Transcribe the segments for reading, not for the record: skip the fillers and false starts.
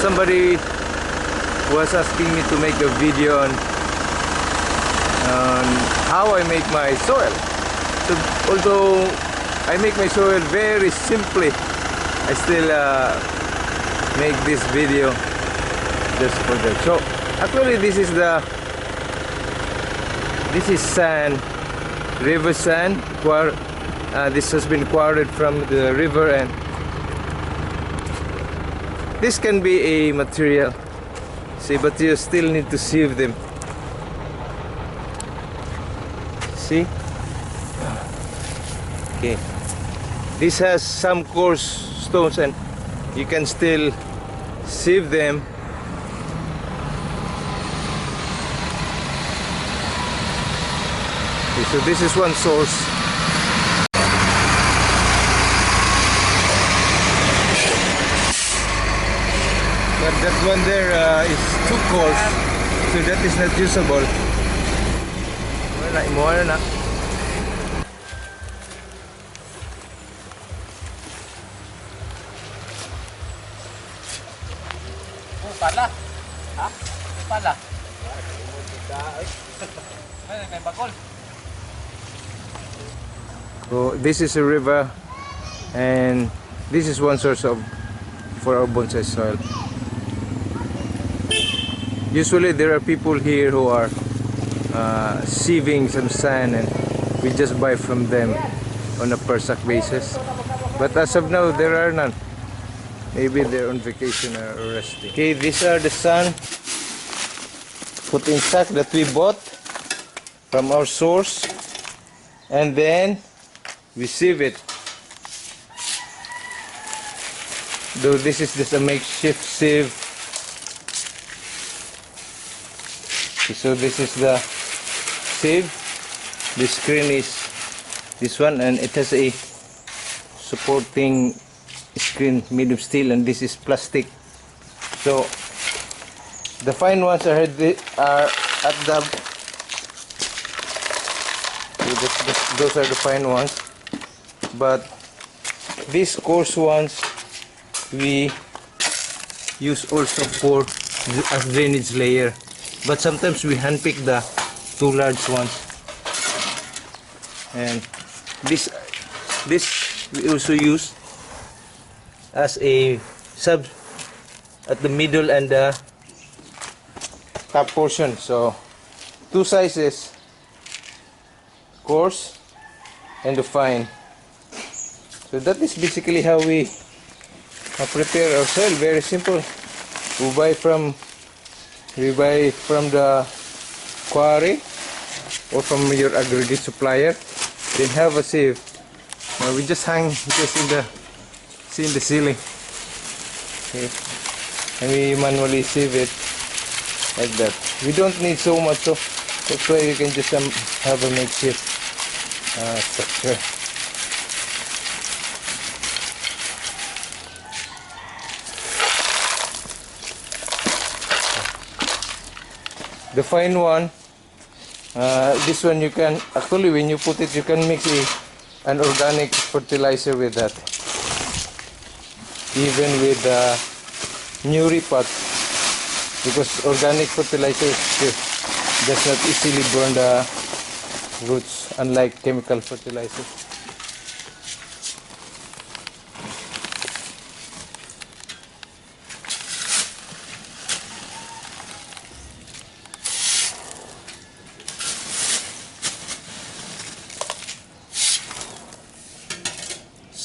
somebody was asking me to make a video on how I make my soil. So although I make my soil very simply, I still make this video just for that. So actually this is sand, river sand. This has been quarried from the river, and this can be a material. See, but you still need to sieve them. See? Okay. This has some coarse stones, and you can still sieve them. Okay, so this is one source. But that one there is too coarse, so that is not usable. Wala na. Pala? Ha? Pala? May bakol. So this is a river, and this is one source for our bonsai soil. Usually there are people here who are sieving some sand, and we just buy from them on a per sack basis. But as of now, there are none. Maybe they're on vacation or resting. Okay, these are the sand put in sack that we bought from our source, and then we sieve it. Though this is just a makeshift sieve. So this is the sieve. The screen is this one, and it has a supporting screen made of steel, and this is plastic. So the fine ones are at the those are the fine ones, but these coarse ones we use also for as drainage layer. But sometimes we handpick the two large ones, and this we also use as a sub at the middle and the top portion. So two sizes, coarse and the fine. So that is basically how we prepare our soil. Very simple. We buy from the quarry or from your aggregate supplier, then have a sieve. We just hang this in the ceiling, okay, and we manually sieve it like that. We don't need so much, so that's why you can just have a makeshift structure. The fine one, this one you can actually, when you put it, you can mix an organic fertilizer with that, even with new repot, because organic fertilizer does not easily burn the roots, unlike chemical fertilizers.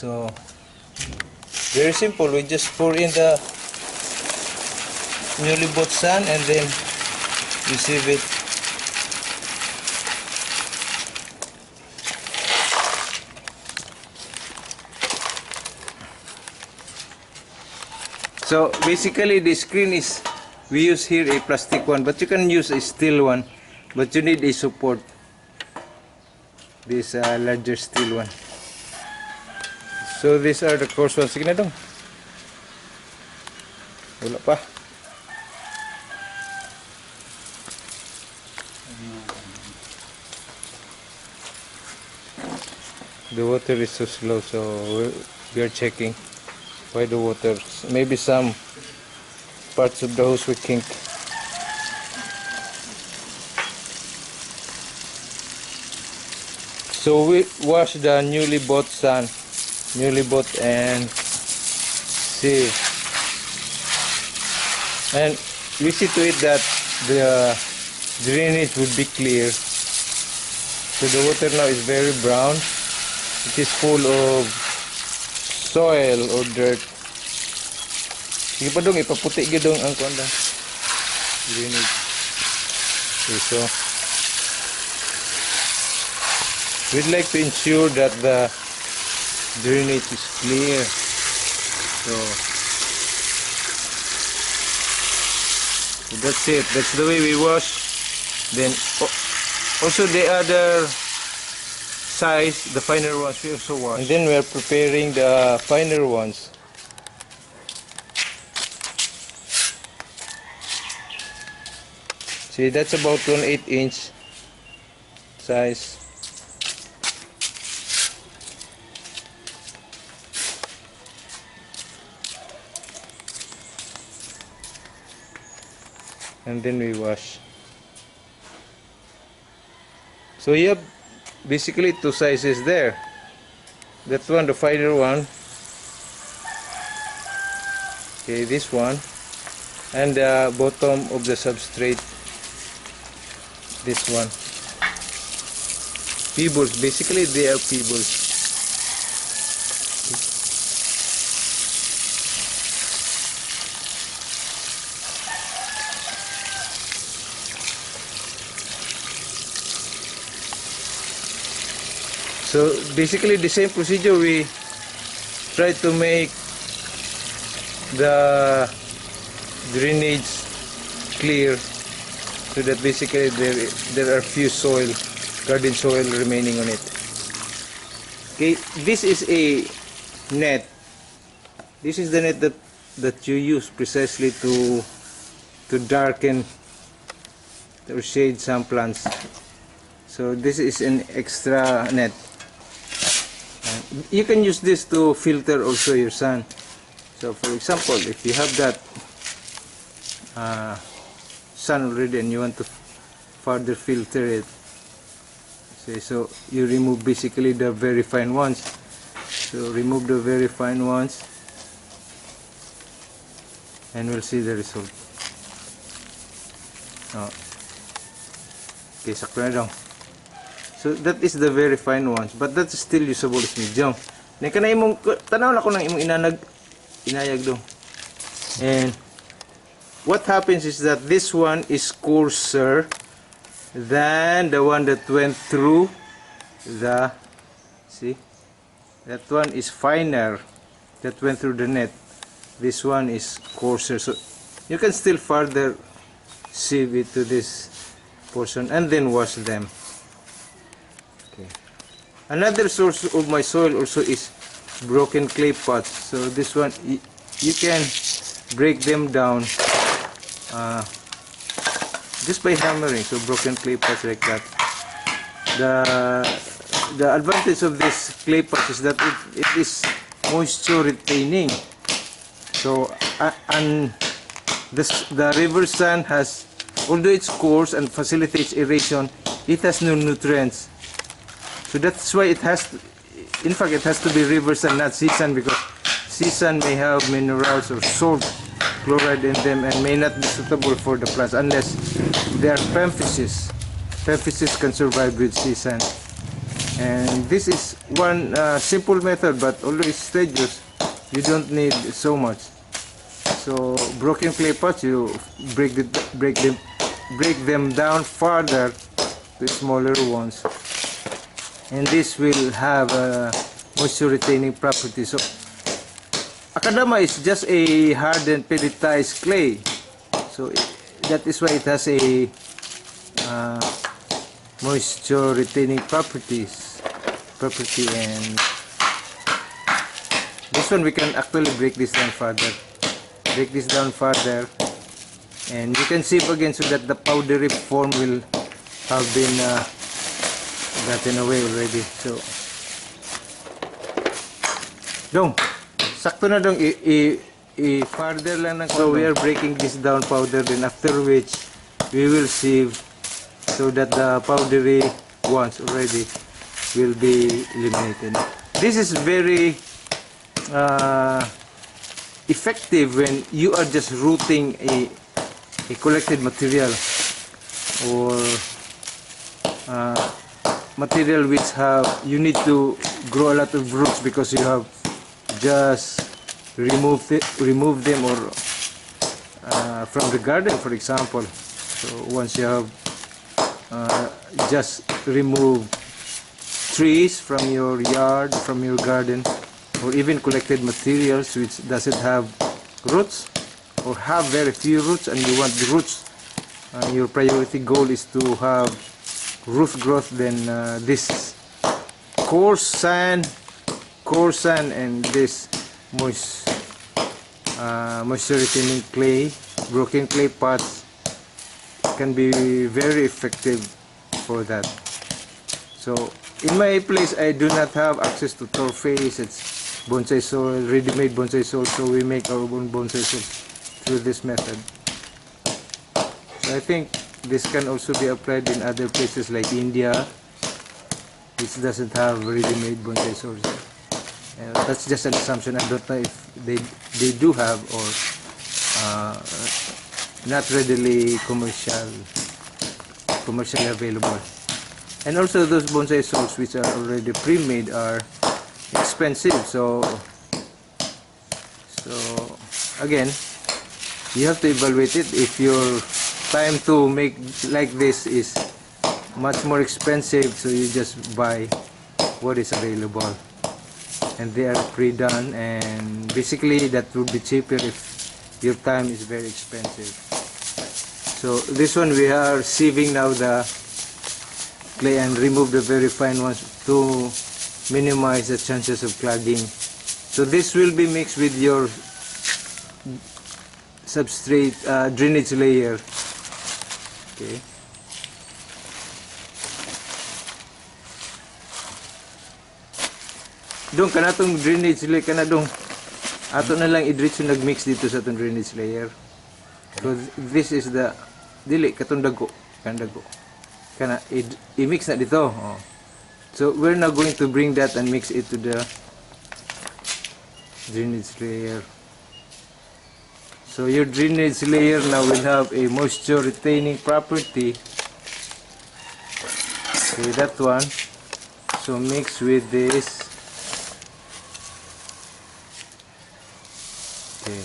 So very simple. We just pour in the newly bought sand, and then we sieve it. So basically the screen is, we use here a plastic one, but you can use a steel one, but you need a support, this larger steel one. So these are the coarse ones. Sige na dong. Wala pa. The water is so slow, so we are checking why the water. Maybe some parts of the hose we kink. So we wash the newly bought sand, and sieve, and we see to it that the drainage would be clear. So the water now is very brown. It is full of soil or dirt. Sige pa dong, ipaputi gidong ang kuanda. Drainage. Okay, so we'd like to ensure that the drainage is clear. So that's it. That's the way we wash. Then also the other size, the finer ones, we also wash. And then we are preparing the finer ones. See, that's about 1/8 inch size. And then we wash. So you have basically two sizes there. That one, the finer one. Okay, this one. And the bottom of the substrate. This one. Pebbles, basically they are pebbles. So basically the same procedure, we try to make the drainage clear so that basically there are few garden soil remaining on it. Okay, this is a net. This is the net that you use precisely to darken or shade some plants. So this is an extra net. You can use this to filter also your sun. So for example, if you have that sun already and you want to further filter it, so you remove basically the very fine ones. So remove the very fine ones and we'll see the result. Okay, sakto na daw. So that is the very fine ones, but that's still usable as medium. Nika na imong tanaw na ko nang imong inayag do. And what happens is that this one is coarser than the one that went through the, see, that one is finer that went through the net. This one is coarser, so you can still further sieve it to this portion and then wash them. Another source of my soil also is broken clay pots. So this one, you can break them down just by hammering. So broken clay pots like that. The advantage of this clay pots is that it is moisture retaining. So and the river sand has, although it's coarse and facilitates aeration, it has no nutrients. So that's why it has to, in fact it has to be river sand, not sea sand, because sea sand may have minerals or salt, chloride in them, and may not be suitable for the plants unless they are pemphisis. Pemphisis can survive with sea sand. And this is one simple method, but although it's tedious, you don't need so much. So broken clay pots, you break them down further to smaller ones. And this will have a moisture retaining property. So Akadama is just a hardened pelletized clay. So that is why it has a moisture retaining property. And this one we can actually break this down further. And you can sieve again so that the powdery form will have been gotten away already. So dong, sakto na dong i-powder lang ng so we are breaking this down powder, then after which we will sieve so that the powdery ones already will be eliminated. This is very effective when you are just rooting a collected material or material which have you need to grow a lot of roots because you have just remove them or from the garden, for example. So once you have just remove trees from your yard, from your garden, or even collected materials which doesn't have roots or have very few roots, and you want the roots, your priority goal is to have root growth, then this coarse sand and this moisture retaining clay, broken clay pots can be very effective for that. So in my place I do not have access to torface. It's bonsai soil, ready-made bonsai soil, so we make our own bonsai soil through this method. So I think this can also be applied in other places like India, which doesn't have ready-made bonsai soils. That's just an assumption. I don't know if they do have or not readily commercially available. And also those bonsai soils which are already pre-made are expensive. So again, you have to evaluate it. If your time to make like this is much more expensive, so you just buy what is available, and they are pre-done, and basically that would be cheaper if your time is very expensive. So this one we are sieving now the clay and remove the very fine ones to minimize the chances of clogging. So this will be mixed with your substrate drainage layer. Okay. Dong kana tong drainage layer kana dong. Ato na lang i-diretso nag-mix dito sa tong drainage layer. So this is the dili katong dago, kan dago. Kana i-mix na dito. Oh. So we're now going to bring that and mix it to the drainage layer. So your drainage layer now will have a moisture retaining property. Okay, that one. So mix with this. Okay.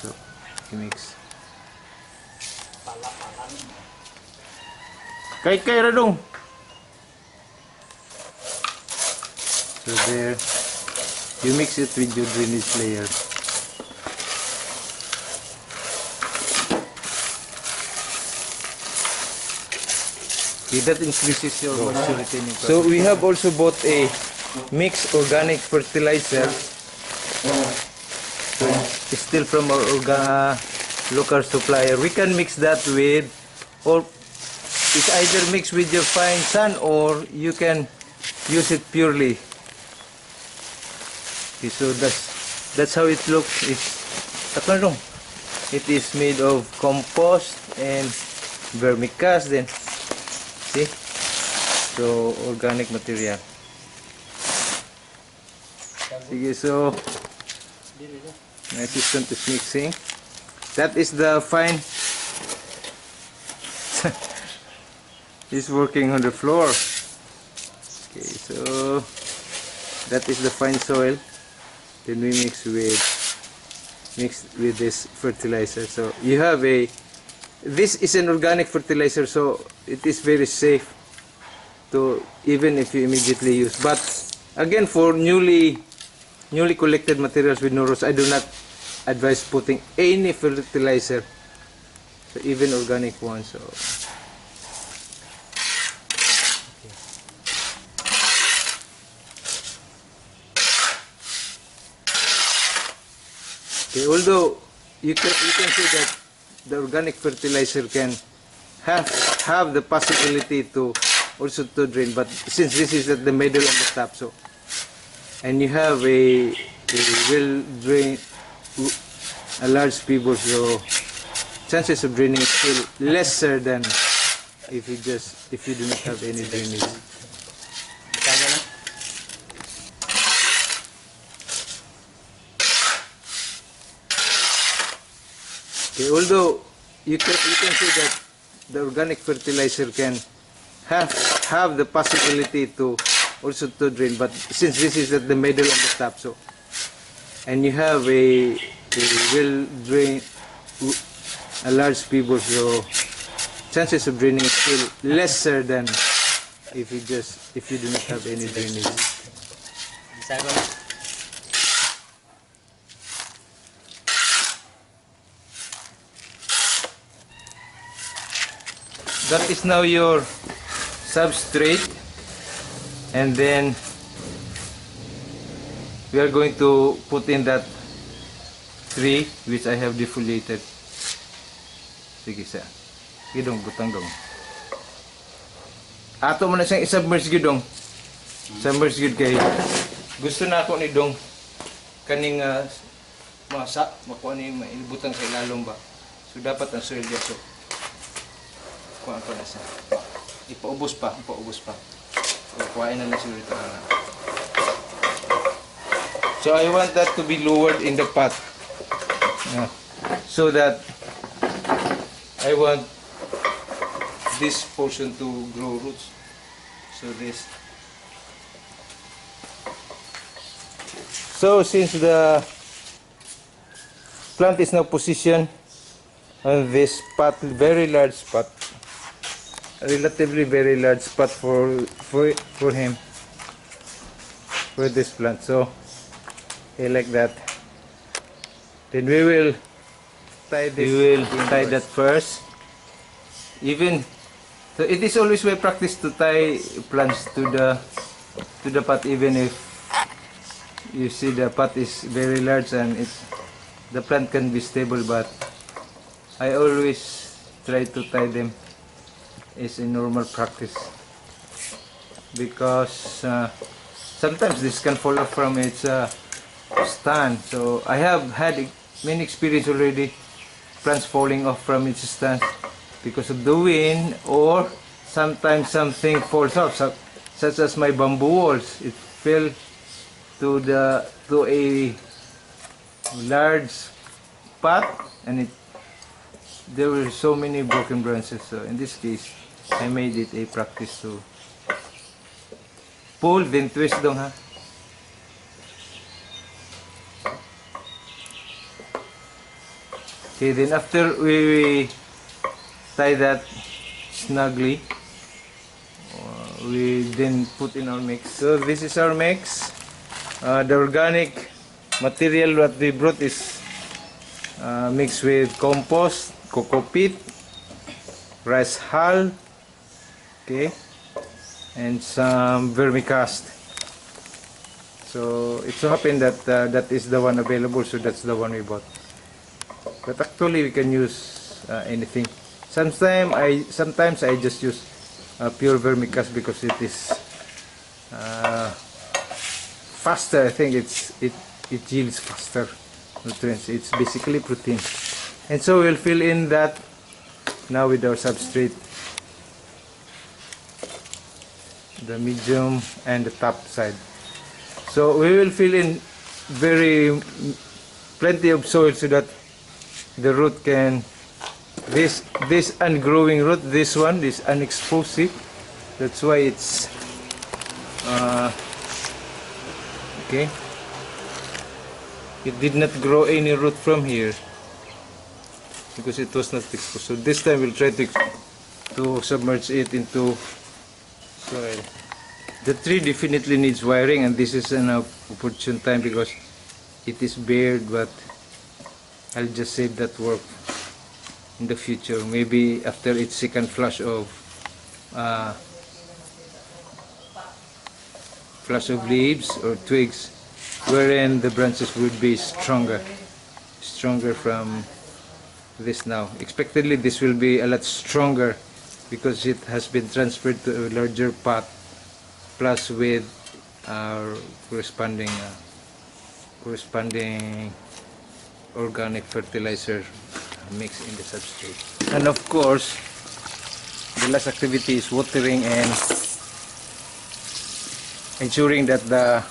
So mix. Kay radong. So there, you mix it with your drainage layer. Okay, that increases your moisture retaining property. So we have also bought a mixed organic fertilizer. So it's still from our local supplier. We can mix that with, or it's either mixed with your fine sand or you can use it purely. Okay, so that's how it looks. It is made of compost and vermicast, then see, so organic material. Sige, so my assistant is mixing. That is the fine. He's working on the floor. Okay, so that is the fine soil. Then we mix with this fertilizer. So you have this is an organic fertilizer, so it is very safe to, even if you immediately use. But again, for newly collected materials with no roots, I do not advise putting any fertilizer, so even organic ones. So okay, although you can say that the organic fertilizer can have the possibility to also to drain, but since this is at the middle and the top, so and you have a it will drain a large pebble, so chances of draining is still lesser than if you do not have any drainage. Okay, although you can say that the organic fertilizer can have the possibility to also to drain, but since this is at the middle and the top, so and you have a will drain a large pebble, so chances of draining is still lesser than if you do not have any drainage. That is now your substrate, and then we are going to put in that tree which I have defoliated. Sige sa. Gidong butang dong. Ato mo na siyang i-submerge gidong. Submerge gid kay gusto na ako ni dong kaning masa makuha ni maibutang sa ilalom ba. So dapat ang soil dia so kuha ko na siya. Ipaubos pa. So, kuhain na lang siguro ito. So I want that to be lowered in the pot. So that I want this portion to grow roots. So this. So since the plant is now positioned on this pot, very large pot, relatively very large spot for him, for this plant, so like that. Then we will tie this. We will tie that first. Even so, it is always my practice to tie plants to the pot, even if you see the pot is very large and the plant can be stable, but I always try to tie them. Is a normal practice because sometimes this can fall off from its stand. So I have had many experience already, plants falling off from its stand because of the wind, or sometimes something falls off, such as my bamboo walls. It fell to a large pot, and there were so many broken branches. So in this case, I made it a practice to pull, then twist dong ha. Okay, then after we tie that snugly, we then put in our mix. So this is our mix. The organic material that we brought is mixed with compost, coco peat, rice hull, okay, and some vermicast. So it so happened that that is the one available, so that's the one we bought. But actually we can use anything. Sometimes I just use pure vermicast because it is faster. I think it yields faster nutrients. It's basically protein. And so we'll fill in that now with our substrate, the medium and the top side. So we will fill in plenty of soil so that the root can, this ungrowing root, this one, this unexplosive, that's why it's okay, it did not grow any root from here because it was not exposed. So this time we'll try to submerge it into soil. The tree definitely needs wiring, and this is an opportune time because it is bare, but I'll just save that work in the future, maybe after its second flush of leaves or twigs, wherein the branches would be stronger from this now. Expectedly this will be a lot stronger because it has been transferred to a larger pot, plus with our corresponding corresponding organic fertilizer mixed in the substrate. And of course, the last activity is watering and ensuring that the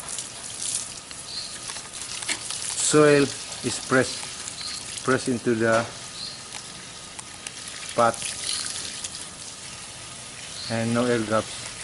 soil is pressed into the pot and no air gaps.